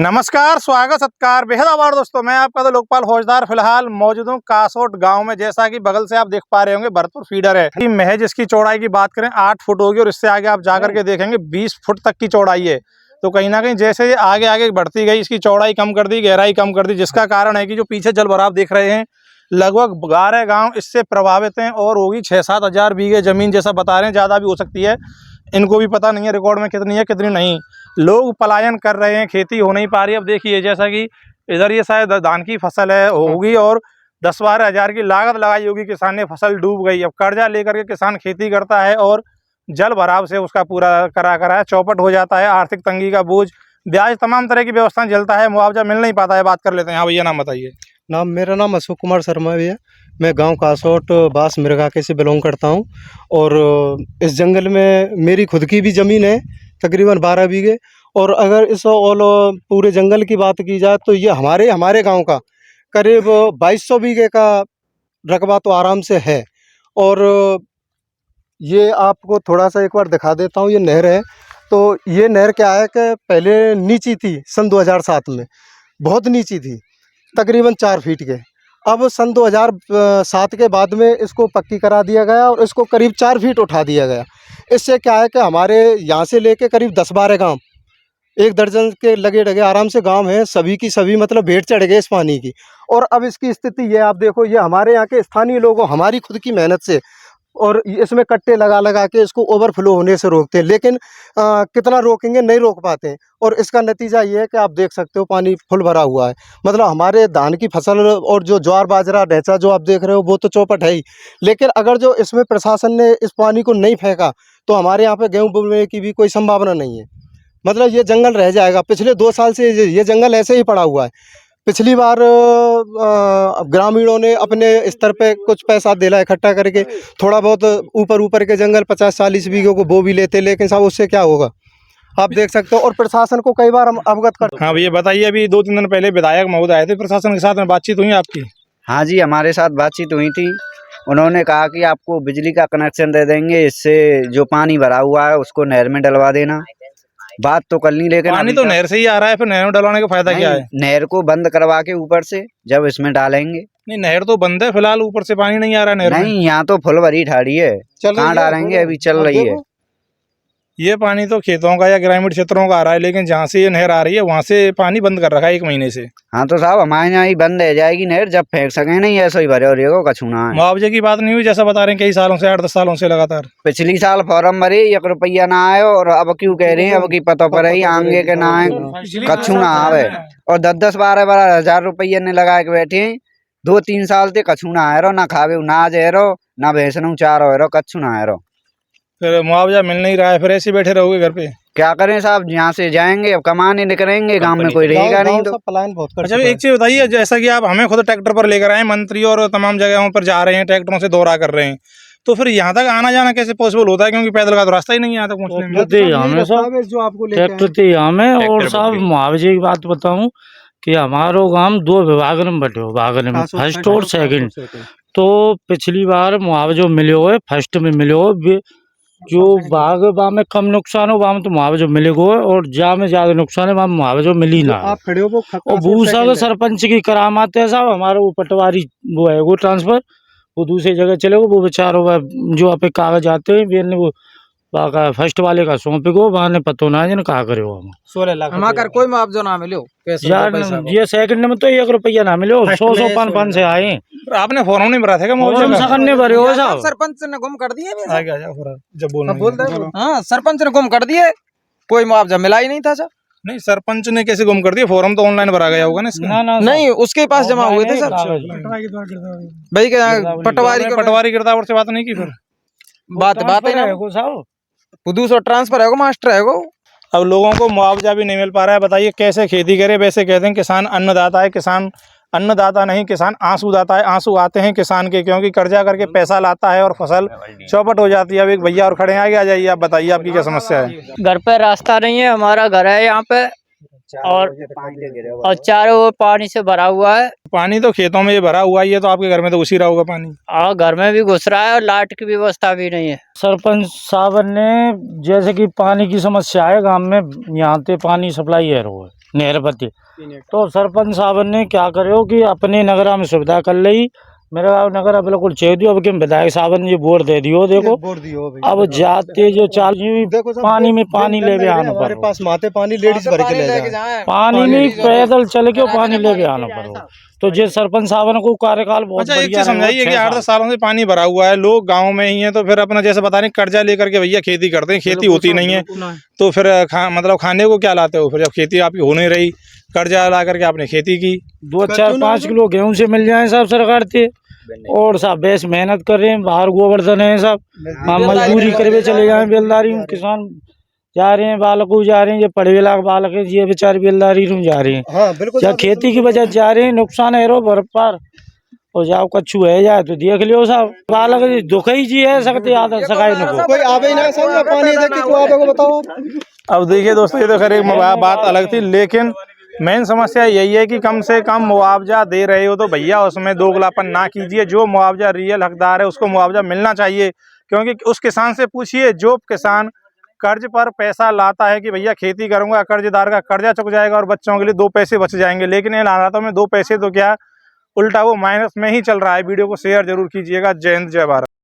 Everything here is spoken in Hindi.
नमस्कार, स्वागत सत्कार, बेहद आभार दोस्तों। मैं आपका तो लोकपाल फौजदार फिलहाल मौजूद हूँ कासोट गांव में। जैसा कि बगल से आप देख पा रहे होंगे भरतपुर फीडर है। महज इसकी चौड़ाई की बात करें 8 फुट होगी और इससे आगे आप जाकर के देखेंगे 20 फुट तक की चौड़ाई है। तो कहीं ना कहीं जैसे ये आगे आगे बढ़ती गई इसकी चौड़ाई कम कर दी, गहराई कम कर दी, जिसका कारण है कि जो पीछे जल भराव देख रहे हैं लगभग 12 गाँव इससे प्रभावित हैं और होगी 6-7 हज़ार बीघे जमीन जैसा बता रहे हैं, ज़्यादा भी हो सकती है। इनको भी पता नहीं है रिकॉर्ड में कितनी है कितनी नहीं। लोग पलायन कर रहे हैं, खेती हो नहीं पा रही। अब देखिए जैसा कि इधर ये शायद धान की फसल है होगी और 10-12 हज़ार की लागत लगाई होगी किसान ने, फसल डूब गई। अब कर्जा लेकर के किसान खेती करता है और जल भराव से उसका पूरा करा चौपट हो जाता है। आर्थिक तंगी का बोझ, ब्याज, तमाम तरह की व्यवस्था झेलता है, मुआवजा मिल नहीं पाता है। बात कर लेते हैं। हाँ भैया, नाम बताइए। मेरा नाम अशोक कुमार शर्मा भी है। मैं गांव कासोट बास मृगाके से बिलोंग करता हूं और इस जंगल में मेरी खुद की भी ज़मीन है तकरीबन 12 बीघे। और अगर इस पूरे जंगल की बात की जाए तो ये हमारे गांव का करीब 2200 बीघे का रकबा तो आराम से है। और ये आपको थोड़ा सा एक बार दिखा देता हूं। ये नहर है, तो ये नहर क्या है कि पहले नीची थी, सन 2007 में बहुत नीची थी, तकरीबन 4 फीट के। अब सन 2007 के बाद में इसको पक्की करा दिया गया और इसको करीब 4 फीट उठा दिया गया। इससे क्या है कि हमारे यहाँ से लेके करीब 10-12 गांव, 1 दर्जन के लगे डगे आराम से गांव हैं, सभी की सभी मतलब भेंट चढ़ गए इस पानी की। और अब इसकी स्थिति ये आप देखो, ये हमारे यहाँ के स्थानीय लोगों हमारी खुद की मेहनत से और इसमें कट्टे लगा के इसको ओवरफ्लो होने से रोकते हैं, लेकिन कितना रोकेंगे, नहीं रोक पाते हैं। और इसका नतीजा ये है कि आप देख सकते हो पानी फुल भरा हुआ है। मतलब हमारे धान की फसल और जो ज्वार बाजरा ढैंचा जो आप देख रहे हो वो तो चौपट है ही, लेकिन अगर जो इसमें प्रशासन ने इस पानी को नहीं फेंका तो हमारे यहाँ पे गेहूँ बोने की भी कोई संभावना नहीं है। मतलब ये जंगल रह जाएगा। पिछले 2 साल से ये जंगल ऐसे ही पड़ा हुआ है। पिछली बार ग्रामीणों ने अपने स्तर पे कुछ पैसा दिला इकट्ठा करके थोड़ा बहुत ऊपर के जंगल 50-40 बीघों को बो भी लेते, लेकिन साहब उससे क्या होगा आप देख सकते हो। और प्रशासन को कई बार हम अवगत कर। हाँ भैया बताइए, अभी 2-3 दिन पहले विधायक महोदय आए थे, प्रशासन के साथ में बातचीत हुई आपकी? हाँ जी, हमारे साथ बातचीत हुई थी। उन्होंने कहा कि आपको बिजली का कनेक्शन दे देंगे, इससे जो पानी भरा हुआ है उसको नहर में डलवा देना। बात तो कर ली, लेकिन पानी तो नहर से ही आ रहा है, फिर नहर में डलवाने का फायदा क्या है? नहर को बंद करवा के ऊपर से जब इसमें डालेंगे। नहीं, नहर तो बंद है फिलहाल, ऊपर से पानी नहीं आ रहा है नहर में। नहीं, यहाँ तो फुल भरी ठाड़ी है, कहाँ डालेंगे, अभी चल रही है। ये पानी तो खेतों का या ग्रामीण क्षेत्रों का आ रहा है, लेकिन जहाँ से ये नहर आ रही है वहाँ से पानी बंद कर रखा है 1 महीने से। हाँ तो साहब हमारे यहाँ ही बंद रह जाएगी नहर, जब फेंक सके नहीं ऐसा ही भरे और कछु ना है। मुआवजे की बात नहीं हुई जैसा बता रहे हैं कई सालों से, 8-10 सालों से लगातार? पिछली साल फॉर्म भरे, 1 रुपया ना आयो, और अब क्यों कह रहे हैं अब की पता पर ही आगे के ना आए, कछु ना आवे। और 10-12 हज़ार रुपये ने लगा के बैठे 2-3 साल से कछु ना आए रो, ना खावे ना जे रो, ना भैंसनू चारो रो, कछु ना आए रो। फिर मुआवजा मिल नहीं रहा है, फिर ऐसे बैठे रहोगे घर पे? क्या करें साहब, यहाँ से जाएंगे अब कमाने निकलेंगे, गांव में कोई रहेगा नहीं तो पलायन बहुत कर। अच्छा एक चीज बताइए, जैसा कि आप हमें खुद ट्रैक्टर पर लेकर आए, मंत्री और तमाम जगहों पर जा रहे हैं, ट्रैक्टरों से दौरा कर रहे हैं, तो फिर यहाँ तक आना जाना कैसे पॉसिबल होता है? क्योंकि पैदल का तो रास्ता ही नहीं है यहाँ तक पहुँचने में। ट्रैक्टर थे यहाँ में। और साहब मुआवजे की बात बताऊं कि हमारो गांव 2 विभाग में बटे हो, भाग में फर्स्ट और सेकंड। तो पिछली बार मुआवजो मिले हुए, फर्स्ट में मिले हो, जो बाग वहाँ में कम नुकसान हो वहाँ में तो मुआवजा मिलेगा, और जहाँ में ज्यादा नुकसान है वहाँ मुआवजा मिली ना। आप खड़े हो वो और भूसा का सरपंच की करामात है साहब, हमारा वो पटवारी वो है वो ट्रांसफर, वो दूसरी जगह चले गो, वो बेचारो जो आप कागज आते हैं वो फर्स्ट वाले का सौंपे गो, वहाँ ने पतो ना है कहा करे हो। 16 लाख हमारा कोई मुआवजा ना मिलो यार, ये सेकंड में तो 1 रुपया ना मिलो, 100-100 से आए। आपने फॉर्म नहीं भरा था क्या मुआवजा? नहीं भरे हो साहब, सरपंच ने गुम कर दिए। जब बोल हाँ, सरपंच ने गुम कर दिए, कोई मुआवजा मिला ही नहीं था सर। नहीं, सरपंच ने कैसे गुम कर दिया? फॉर्म तो ऑनलाइन भरा गया होगा ना इसका? नहीं, उसके पास जमा हुए थे सर भाई, पटवारी गिरदावर से बात नहीं की? फिर बात है ना, दूसरा ट्रांसफर है वो, मास्टर है वो। अब लोगों को मुआवजा भी नहीं मिल पा रहा है, बताइए कैसे खेती करे? वैसे कहते हैं किसान अन्नदाता है, किसान अन्नदाता नहीं, किसान आंसूदाता है। आंसू आते हैं किसान के, क्योंकि कर्जा करके पैसा लाता है और फसल चौपट हो जाती है। अब एक भैया और खड़े हैं, आगे आ जाइए, आप बताइए आपकी क्या समस्या है? घर पे रास्ता नहीं है, हमारा घर है यहाँ पे और चारों ओर पानी से भरा हुआ है। पानी तो खेतों में ये भरा हुआ ही है, तो आपके घर में तो घुस ही रहा होगा पानी? हाँ, घर में भी घुस रहा है और लाइट की व्यवस्था भी नहीं है। सरपंच साहब ने जैसे कि पानी की समस्या है गांव में, यहाँ पे पानी सप्लाई है। नेहरपति। तो सरपंच साहब ने क्या करो कि अपने नगरा में सुविधा कर ली, मेरा नगर बिल्कुल छेड़ दियो। अब कि विधायक साहब ने ये बोर्ड दे दियो, देखो अब जाते जो चाल पानी में पानी ले आना हमारे पड़ो, पास माते पानी लेडीज भर के ले जाए, पानी में पैदल चल के पानी लेके आना पड़ो। तो ये सरपंच साहब को कार्यकाल बहुत अच्छा, एक बढ़िया चीज समझाइए कि रहा, 8-10 सालों से पानी भरा हुआ है, लोग गांव में ही हैं, तो फिर अपना जैसे बता रहे कर्जा लेकर के भैया खेती करते हैं, खेती होती नहीं है, तो फिर मतलब खाने को क्या लाते हो फिर जब खेती आपकी हो नहीं रही, कर्जा ला करके आपने खेती की। 2-4-5 किलो गेहूं से मिल जाए सब सरकार से, और सब बेस मेहनत कर रहे हैं, बाहर गोवर्धन है सब, हम मजदूरी करके चले जाए, बेलदारी किसान जा रहे हैं, बालक जा रहे हैं, ये पढ़े लाख बालक है, ये बेचारे बेलदारी जा रहे हैं। हाँ बिल्कुल, या खेती की वजह जा रहे हैं, नुकसान है रो भरपार और जाओ कच्छू है जाए तो देख लियो साहब, बालक दुख ही जी है सकते आदत सकाई न कोई आवे ही ना समझ पानी देख के को आवे को बताओ। अब देखिए दोस्तों, ये तो खैर एक बात अलग थी, लेकिन मेन समस्या यही है कि कम से कम मुआवजा दे रहे हो तो भैया उसमें दोगलापन ना कीजिए। जो मुआवजा रियल हकदार है उसको मुआवजा मिलना चाहिए, क्योंकि उस किसान से पूछिए जो किसान कर्ज पर पैसा लाता है कि भैया खेती करूंगा, कर्जदार का कर्जा चुक जाएगा और बच्चों के लिए 2 पैसे बच जाएंगे, लेकिन इन हालातों में 2 पैसे तो क्या उल्टा वो माइनस में ही चल रहा है। वीडियो को शेयर जरूर कीजिएगा। जय हिंद, जय भारत।